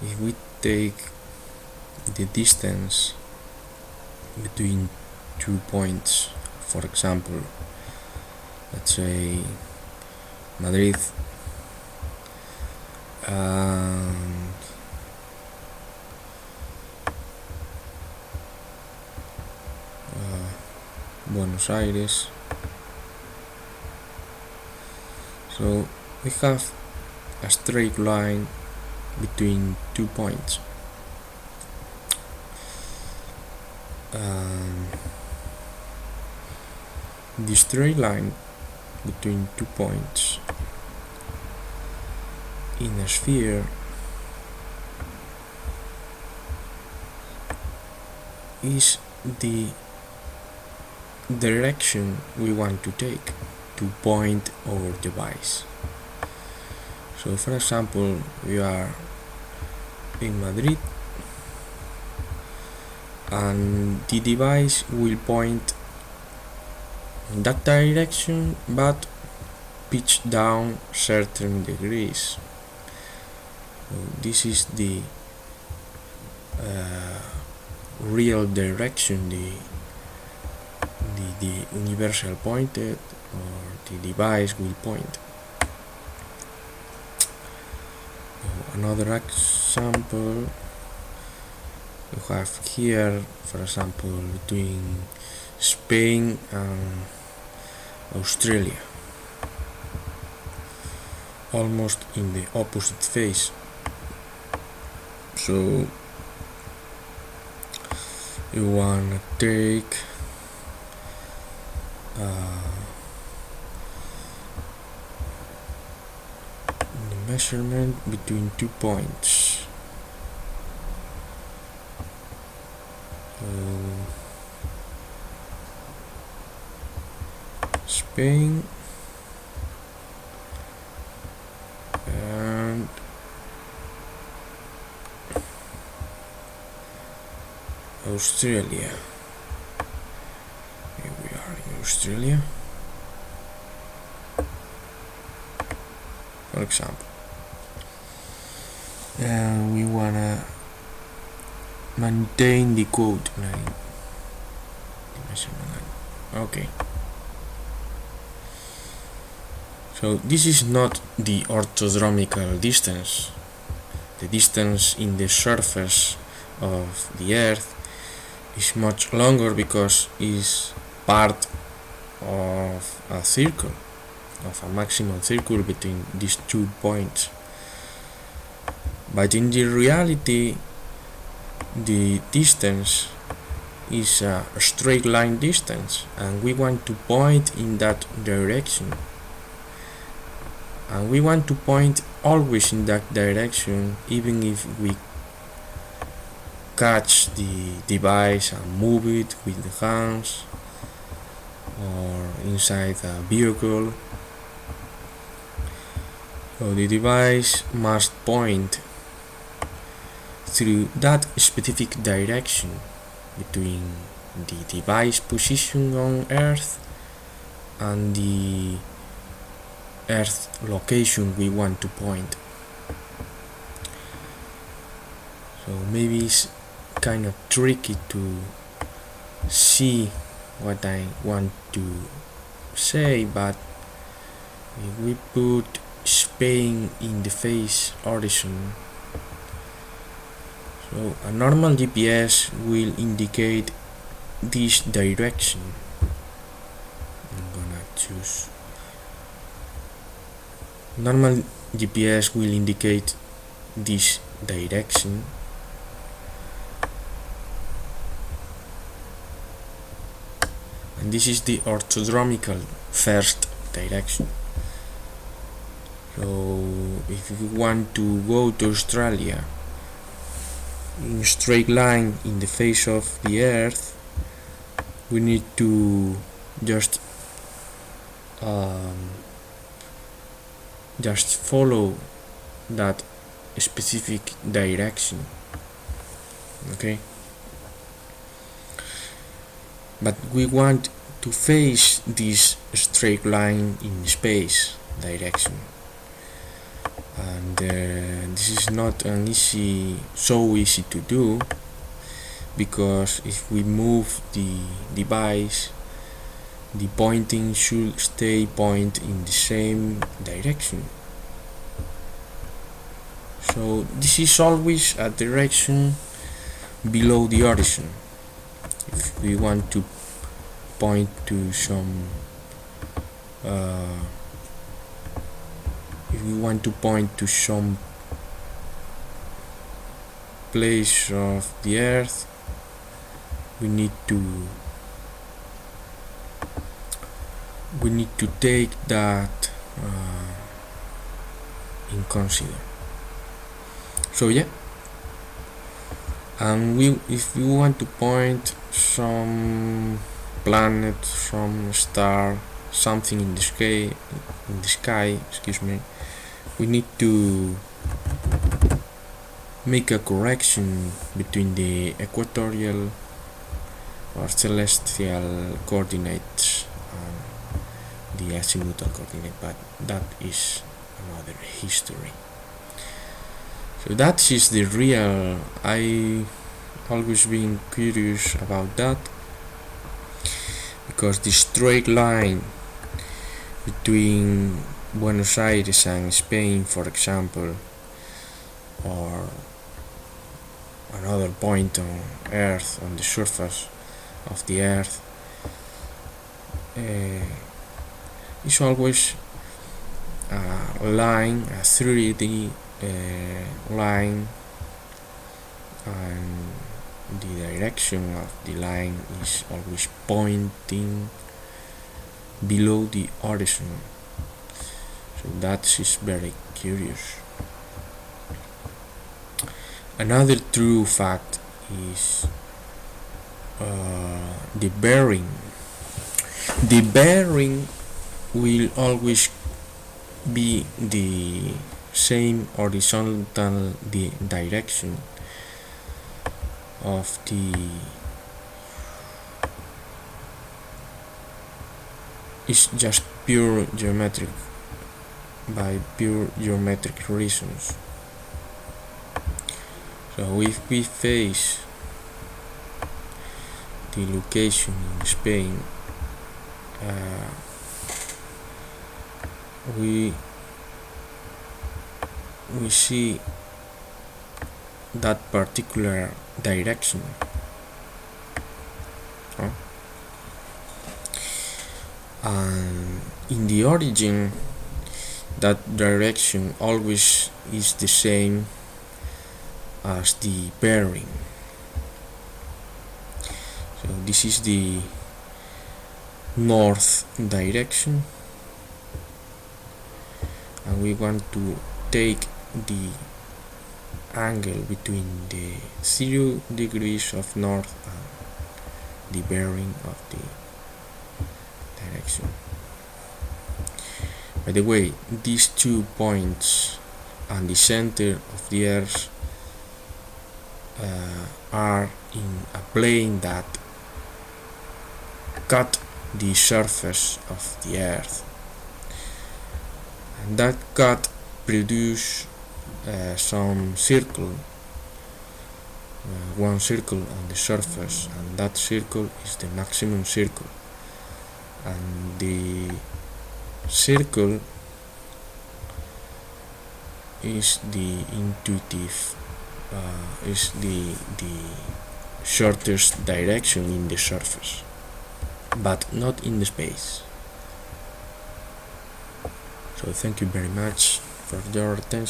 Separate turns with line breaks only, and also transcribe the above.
if we take the distance between 2 points, for example, let's say Madrid and Buenos Aires, so we have a straight line between 2 points. The straight line between 2 points in a sphere is the direction we want to take to point our device. So for example, we are in Madrid and the device will point in that direction but pitch down certain degrees. So this is the real direction the universal pointed or the device will point. So another example you have here, for example, between Spain and Australia, almost in the opposite phase. So you wanna take the measurement between 2 points. Spain and Australia. Here we are in Australia, for example, and we wanna maintain the quote line, the measurement line. Okay. So this is not the orthodromical distance. The distance in the surface of the Earth is much longer because it's part of a circle, of a maximum circle between these 2 points. But in the reality, the distance is a straight line distance and we want to point in that direction. And we want to point always in that direction, even if we catch the device and move it with the hands or inside a vehicle. So the device must point through that specific direction between the device position on Earth and the Earth location we want to point. So maybe it's kind of tricky to see what I want to say, but if we put Spain in the phase horizon, so a normal GPS will indicate this direction. I'm gonna choose. Normal GPS will indicate this direction, and this is the orthodromical first direction. So if you want to go to Australia in a straight line in the face of the Earth, we need to just follow that specific direction. Okay, but we want to face this straight line in space direction, and this is not so easy to do, because if we move the device, the pointing should stay point in the same direction. So this is always a direction below the horizon. If we want to point to some place of the earth, we need to take that in consider. So yeah, and if we want to point some planet, some star, something in the sky, we need to make a correction between the equatorial or celestial coordinates and the azimuthal coordinate, but that is another history. So that is the real. I always been curious about that, because the straight line between Buenos Aires and Spain, for example, or another point on Earth, on the surface of the Earth, is always a line, a 3D line, and the direction of the line is always pointing below the horizon. So that is very curious. Another true fact is the bearing. The bearing will always be the same horizontal direction of the is just pure geometric, by pure geometric reasons. So if we face the location in Spain, we see that particular direction. And in the origin, that direction always is the same as the bearing. So this is the north direction, and we want to take the angle between the 0 degrees of north and the bearing of the direction. By the way, these 2 points and the center of the earth are in a plane that cut the surface of the earth, and that cut produce some circle, one circle on the surface, and that circle is the maximum circle, and the circle is the intuitive, is the shortest direction in the surface, but not in the space. So thank you very much for your attention.